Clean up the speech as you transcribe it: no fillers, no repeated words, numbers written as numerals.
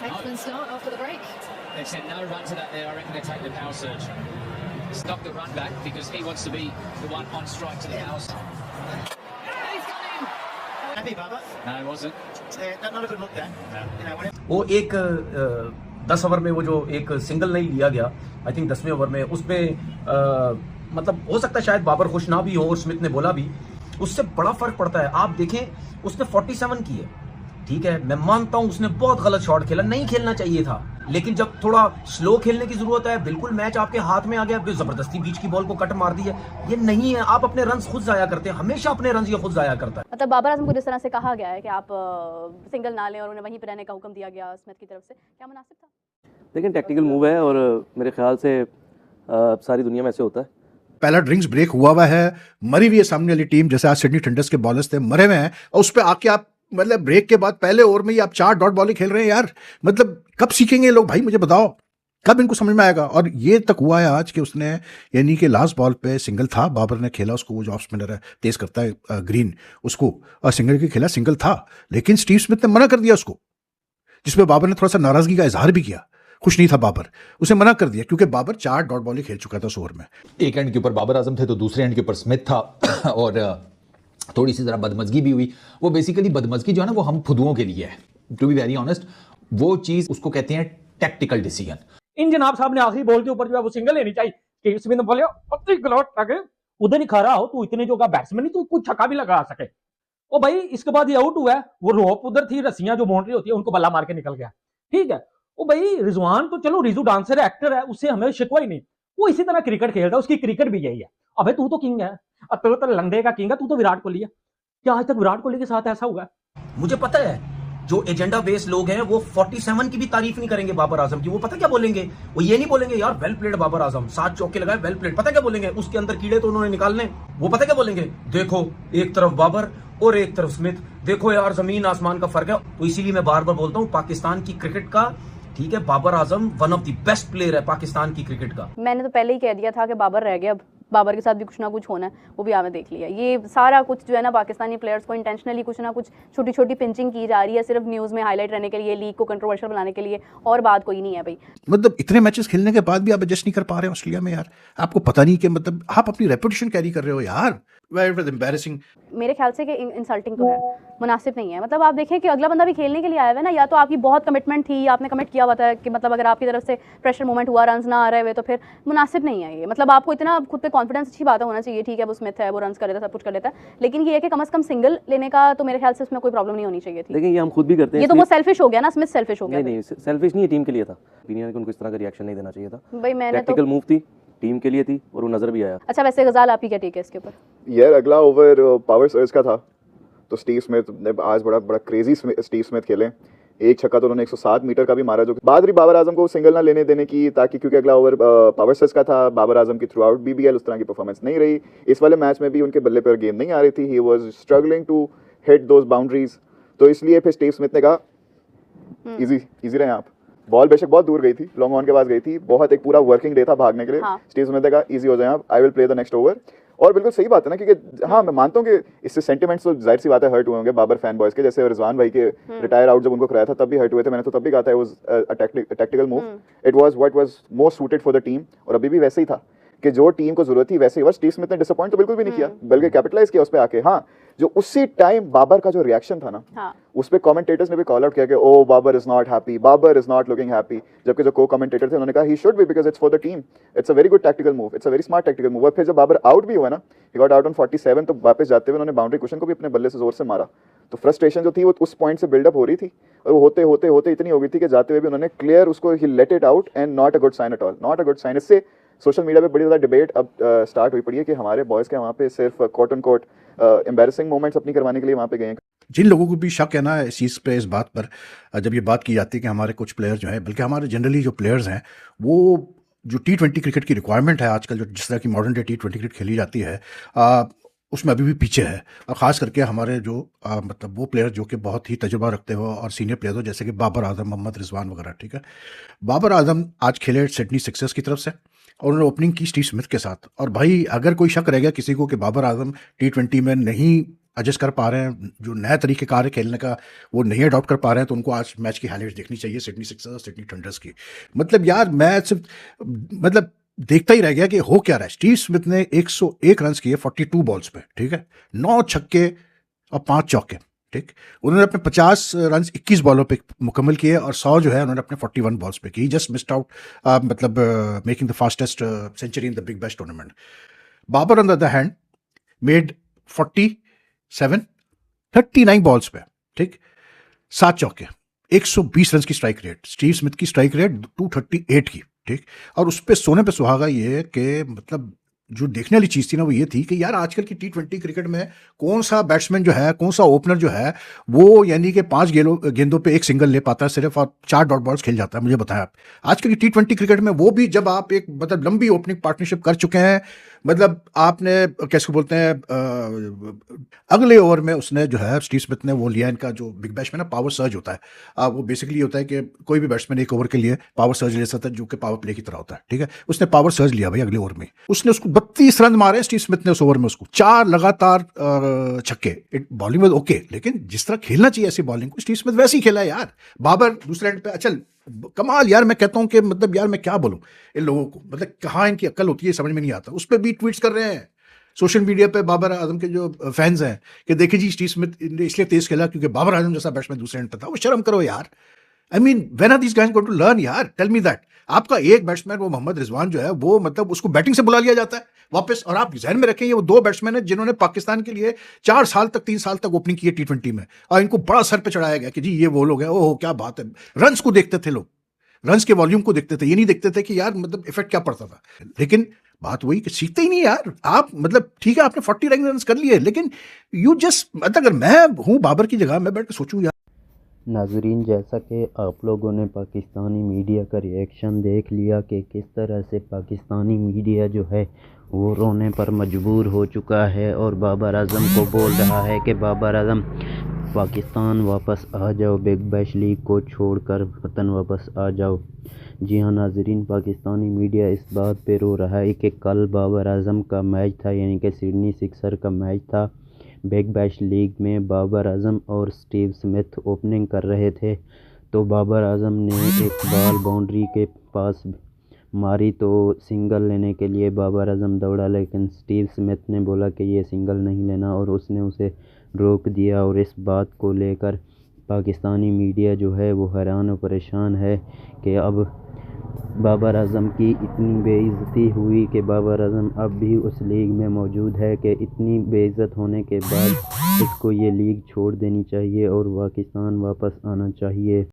Excellent start after the break. They've said no run to that there. I reckon they take the power surge. Stop the run back because he wants to be the one on strike to the power surge. He's got him. Happy, Baba? No, it wasn't. Not a good look there. You know, when वो एक 10 over में वो जो एक single नहीं लिया गया, I think 10वें ओवर में उसमें मतलब हो सकता है शायद बाबर खुश ना भी हो और स्मिथ ने बोला भी, उससे बड़ा फर्क पड़ता है। आप देखें उसने 47 की है, ठीक है, मैं मानता हूं उसने बहुत गलत शॉट खेला, नहीं खेलना चाहिए था, लेकिन जब थोड़ा स्लो खेलने की जरूरत है, बिल्कुल मैच आपके हाथ में आ गया, जबरदस्ती बीच की बॉल को कट मार दी है, ये नहीं है। आप अपने रन खुद जाया करते हैं, हमेशा अपने रन ये खुद जाया करता है। मतलब बाबर आजम को जिस तरह से कहा गया है कि आप सिंगल ना लें और उन्हें वहीं पर रहने का हुक्म दिया गया स्मिथ की तरफ से, क्या मुनासिब था? लेकिन टैक्टिकल मूव है और मेरे ख्याल से सारी दुनिया में ऐसे होता है। पहला ड्रिंक्स ब्रेक हुआ हुआ है, मरी हुई है सामने वाली टीम, जैसे आज सिडनी थंडर्स के बॉलर्स थे मरे हुए हैं, और उस पर आके आप मतलब ब्रेक के बाद पहले ओवर में ही आप 4 डॉट बॉलिंग खेल रहे हैं यार। मतलब कब सीखेंगे ये लोग भाई, मुझे बताओ कब इनको समझ में आएगा। और ये तक हुआ है आज कि उसने यानी कि लास्ट बॉल पे सिंगल था, बाबर ने खेला उसको, वो जो ऑफ स्पिनर है तेज करता है ग्रीन, उसको और सिंगल की खेला, सिंगल था, लेकिन स्टीव स्मिथ ने मना कर दिया उसको, जिसमें बाबर ने थोड़ा सा नाराजगी का इजहार भी किया, खुश नहीं था बाबर, उसे मना कर दिया क्योंकि बाबर 4 डॉट बॉल खेल चुका था उस ओवर में। एक एंड के ऊपर बाबर आजम थे तो दूसरे एंड के ऊपर स्मिथ था और थोड़ी सी जरा बदमजगी भी हुई। वो बेसिकली बदमजगी जो है ना वो हम फुदुओं के लिए है, टू बी वेरी ऑनेस्ट, वो चीज उसको कहते हैं टैक्टिकल डिसीजन। इन जनाब साहब ने आखिरी बॉल के ऊपर जो है वो सिंगल लेनी चाहिए। स्टीव स्मिथ ने बोले पत्ती गलौट लगे उधर नहीं खा रहा हो तू, इतने जो का बैट्समैन नहीं, तू कुछ छक्का भी लगा सके। ओ भाई इसके बाद ये आउट हुआ है, वो रोप उधर थी, रस्सियां जो बाउंड्री होती है उनको बल्ला मार के निकल गया, ठीक है। ओ भाई रिजवान तो चलो रिजू डांसर है, एक्टर है, उससे हमें शिकवा ही नहीं, वो इसी तरह क्रिकेट खेलता है, उसकी क्रिकेट भी यही है। अबे तू तो किंग है, तू तो लंदे का किंग है, तू तो विराट कोहली है। क्या आज तक विराट कोहली के साथ ऐसा हुआ? मुझे पता है जो एजेंडा बेस्ड लोग हैं वो 47 की भी तारीफ नहीं करेंगे बाबर आजम की। वो पता क्या बोलेंगे, वो ये नहीं बोलेंगे यार वेल प्लेड बाबर आजम, 7 चौके लगाए वेल प्लेड, पता क्या बोलेंगे, उसके अंदर कीड़े तो उन्होंने निकालने। वो पता क्या बोलेंगे, देखो एक तरफ बाबर और एक तरफ स्मिथ, देखो यार जमीन आसमान का फर्क है। तो इसीलिए मैं बार बार बोलता हूँ पाकिस्तान की क्रिकेट का, ठीक है, Babar Azam one of the best player है पाकिस्तान की क्रिकेट का। मैंने तो पहले ही कह दिया था कि बाबर रह गया, अब बाबर के साथ भी कुछ ना कुछ होना है, वो भी आपने देख लिया। ये सारा कुछ जो है ना पाकिस्तानी प्लेयर्स को इंटेंशनली कुछ ना कुछ छोटी छोटी पिंचिंग की जा रही है, सिर्फ न्यूज़ में हाईलाइट रहने के लिए, लीग को कंट्रोवर्शियल बनाने के लिए, और बात कोई नहीं है भाई। मतलब इतने मैचेस खेलने के बाद भी आप एडजस्ट नहीं कर पा रहे हैं ऑस्ट्रेलिया में यार, आपको पता नहीं कि मतलब आप अपनी रेपुटेशन कैरी कर रहे हो यार। Very embarrassing. मेरे ख्याल से कि इंसल्टिंग तो है, मुनासिब नहीं है। मतलब आप देखें कि अगला बंदा भी खेलने के लिए आया हुआ है ना, या तो आपकी बहुत कमिटमेंट थी, आपने कमिट किया हुआ था कि मतलब अगर आपकी तरफ से प्रेशर मूवमेंट हुआ, रन्स ना आ रहे हुए, तो फिर मुनासिब नहीं है ये। मतलब आपको इतना खुद पे कॉन्फिडेंस, अच्छी बात होना चाहिए, ठीक है वो स्मिथ है, वो रन्स कर लेता है, सब कुछ कर लेता है, लेकिन ये है कि कम से कम सिंगल लेने का तो मेरे ख्याल से उसमें कोई प्रॉब्लम नहीं होनी चाहिए थी। लेकिन ये हम खुद भी करते हैं, ये तो वो सेल्फिश हो गया ना, स्मिथ सेल्फिश हो गया। नहीं सेल्फिश नहीं है, टीम के लिए था। ओपिनियन उनको इस तरह का रिएक्शन नहीं देना चाहिए था भाई, मैंने तो टैक्टिकल मूव थी, टीम के लिए थी और वो नजर भी आया। अच्छा वैसे गजाल आप ही क्या टेक है इसके ऊपर? यार अगला ओवर पावर सर्ज का था, तो स्टीव स्मिथ ने आज बड़ा क्रेजी स्टीव स्मिथ खेले, एक छक्का तो उन्होंने 107 मीटर का भी मारा, जो बात रही बाबर आजम को सिंगल ना लेने देने की, ताकि क्योंकि अगला ओवर पावर सर्ज का था, बाबर आजम की थ्रू आउट बीबीएल उस तरह की परफॉर्मेंस नहीं रही। इस वाले मैच में भी उनके बल्ले पर गेंद नहीं आ रही थी, he was struggling to hit those boundaries, तो इसलिए फिर स्टीव स्मिथ ने कहा इजी रहे आप। बॉल बेशक बहुत दूर गई थी, लॉन्ग ऑन के पास गई थी, बहुत एक पूरा वर्किंग डे था भागने के लिए। हाँ। स्टीव स्मिथ ने कहा इजी हो जाए आप, I will play the next over. और बिल्कुल सही बात है ना, क्योंकि हाँ मैं मानता हूँ कि इससे सेंटिमेंट्स तो जाहिर सी बात है हर्ट हुए होंगे बाबर फैन बॉयज के, जैसे रिजवान भाई के रिटायर आउट जब उनको कराया था तब भी हर्ट हुए थे, मैंने तो तब भी कहा था it was a tactical move, it was what was most suited for the team, और अभी भी वैसे ही था कि जो टीम को जरूरत थी वैसे ही बस। स्टीव स्मिथ ने डिसअपॉइंट तो बिल्कुल भी नहीं किया, बल्कि कैपिटलाइज किया उस पे आके। हाँ, जो उसी टाइम बाबर का जो रिएक्शन था ना, हाँ। उस पे कमेंटेटर्स ने भी कॉल आउट किया कि oh Babar is not happy, Babar is not looking happy, जबकि जो को कमेंटेटर थे उन्होंने कहा ही should be because it's for the team, it's a very good tactical move, it's a very smart tactical move. और फिर जब बाबर आउट भी हुआ ना, ही गॉट आउट ऑन 47, तो वापस जाते हुए उन्होंने बाउंड्री कुशन को भी अपने बल्ले से जोर से मारा, तो फ्रस्ट्रेशन जो थी वो उस पॉइंट से बिल्डअप हो रही थी, और वो होते होते होते इतनी हो गई थी कि जाते हुए भी उन्होंने क्लियर उसको ही let it out, and not a good sign at all, not a good sign. इससे सोशल मीडिया पे बड़ी ज़्यादा डिबेट अब स्टार्ट हुई पड़ी है कि हमारे बॉयज़ के वहाँ पे सिर्फ quote and quote embarrassing moments अपनी करवाने के लिए वहाँ पे गए हैं। जिन लोगों को भी शक है ना इस चीज़ पे, इस बात पर, जब ये बात की जाती है कि हमारे कुछ प्लेयर जो है, बल्कि हमारे जनरली जो प्लेयर्स हैं, वो जो T20 क्रिकेट की रिक्वायरमेंट है आजकल, जो जिस तरह की मॉडर्न डे T20 क्रिकेट खेली जाती है, उसमें अभी भी पीछे है। और ख़ास करके हमारे जो मतलब वो प्लेयर जो कि बहुत ही तजुर्बा रखते हो और सीनियर प्लेयर हो, जैसे कि बाबर आजम, मोहम्मद रिजवान वगैरह, ठीक है। बाबर आजम आज खेले सिडनी सिक्सर्स की तरफ से, और उन्होंने ओपनिंग की स्टीव स्मिथ के साथ। और भाई अगर कोई शक रह गया किसी को कि बाबर आजम T20 में नहीं एडजस्ट कर पा रहे हैं, जो नया तरीक़ेकार है खेलने का वो नहीं अडॉप्ट कर पा रहे हैं, तो उनको आज मैच की हाइलाइट्स देखनी चाहिए सिडनी सिक्सर्स और सिडनी थंडर्स की। मतलब यार मैं सिर्फ मतलब देखता ही रह गया कि हो क्या रहा है। स्टीव स्मिथ ने 101 रन किए 42 बॉल्स पे, ठीक है, 9 छक्के और 5 चौके, ठीक। उन्होंने अपने 50 रन 21 बॉलों पे मुकम्मल किए और 100 जो है उन्होंने अपने 41 बॉल्स पे की। जस्ट मिस्ड आउट मतलब making the fastest century in the Big Bash tournament. Babar on the other hand made 39 balls पे, ठीक, 7 चौके, 120 रन की स्ट्राइक रेट। स्टीव स्मिथ की स्ट्राइक रेट 238 की, ठीक। और उस पे सोने पे सुहागा ये कि मतलब जो देखने वाली चीज़ थी ना वो ये थी कि यार आजकल की T20 क्रिकेट में कौन सा बैट्समैन जो है, कौन सा ओपनर जो है वो यानी कि 5 गेंदों पे एक सिंगल ले पाता है सिर्फ और 4 डॉट बॉल्स खेल जाता है। मुझे बताएं आप आजकल की T20 क्रिकेट में वो भी जब आप एक मतलब लंबी ओपनिंग पार्टनरशिप कर चुके हैं, मतलब आपने कैसे बोलते हैं अगले ओवर में उसने जो है स्टीव स्मिथ ने वो लिया, इनका जो बिग बैश में ना पावर सर्ज होता है, वो बेसिकली होता है कि कोई भी बैट्समैन एक ओवर के लिए पावर सर्ज ले सकता है जो कि पावर प्ले की तरह होता है, ठीक है। उसने पावर सर्ज लिया भाई अगले ओवर में, उसने उसको 32 रन मारे स्टीव स्मिथ ने उस ओवर में, उसको 4 लगातार छक्के। बॉलिंग में ओके, लेकिन जिस तरह खेलना चाहिए ऐसी बॉलिंग को स्टीव स्मिथ वैसे ही खेला यार। बाबर दूसरे एंड पे चल कमाल यार, मैं कहता हूं कि मतलब यार मैं क्या बोलूं इन लोगों को, मतलब कहाँ इनकी अक्ल होती है समझ में नहीं आता। उस पर भी ट्वीट्स कर रहे हैं सोशल मीडिया पे बाबर आजम के जो फैंस हैं कि देखिए जी स्टीव स्मिथ ने इसलिए तेज खेला क्योंकि बाबर आजम जैसा बैट्समैन दूसरे एंड पे था। वो शर्म करो यार। I mean when are these guys going to learn यार, टेल मी दैट। आपका एक बैट्समैन वो मोहम्मद रिजवान जो है वो मतलब उसको बैटिंग से बुला लिया जाता है वापस, और आप ध्यान में रखें ये वो 2 बैट्समैन हैं जिन्होंने पाकिस्तान के लिए 3 साल तक ओपनिंग की है T20 में, और इनको बड़ा सर पे चढ़ाया गया कि जी ये वो लोग हैं। ओह क्या बात है। रन्स को देखते थे लोग, रन्स के वॉल्यूम को देखते थे, ये नहीं देखते थे कि यार मतलब इफेक्ट क्या पड़ता था। लेकिन बात वही कि सीखते ही नहीं यार आप। मतलब ठीक है आपने 49 रन कर लिए, लेकिन यू जस्ट मतलब अगर मैं हूं बाबर की जगह मैं बैठ के सोचूं यार। नाजरीन, जैसा कि आप लोगों ने पाकिस्तानी मीडिया का रिएक्शन देख लिया कि किस तरह से पाकिस्तानी मीडिया जो है वो रोने पर मजबूर हो चुका है और बाबर आजम को बोल रहा है कि बाबर आजम पाकिस्तान वापस आ जाओ, बिग बैश लीग को छोड़कर वतन वापस आ जाओ। जी हाँ नाजरीन, पाकिस्तानी मीडिया इस बात पे रो रहा है कि कल बाबर आजम का मैच था, यानी कि सिडनी सिक्सर का मैच था बिग बैश लीग में। बाबर आजम और स्टीव स्मिथ ओपनिंग कर रहे थे, तो बाबर आजम ने एक बॉल बाउंड्री के पास मारी तो सिंगल लेने के लिए बाबर आजम दौड़ा, लेकिन स्टीव स्मिथ ने बोला कि ये सिंगल नहीं लेना और उसने उसे रोक दिया। और इस बात को लेकर पाकिस्तानी मीडिया जो है वो हैरान और परेशान है कि अब बाबर आजम की इतनी बेइज्जती हुई कि बाबर आजम अब भी उस लीग में मौजूद है कि इतनी बेइज्जत होने के बाद उसको ये लीग छोड़ देनी चाहिए और पाकिस्तान वापस आना चाहिए।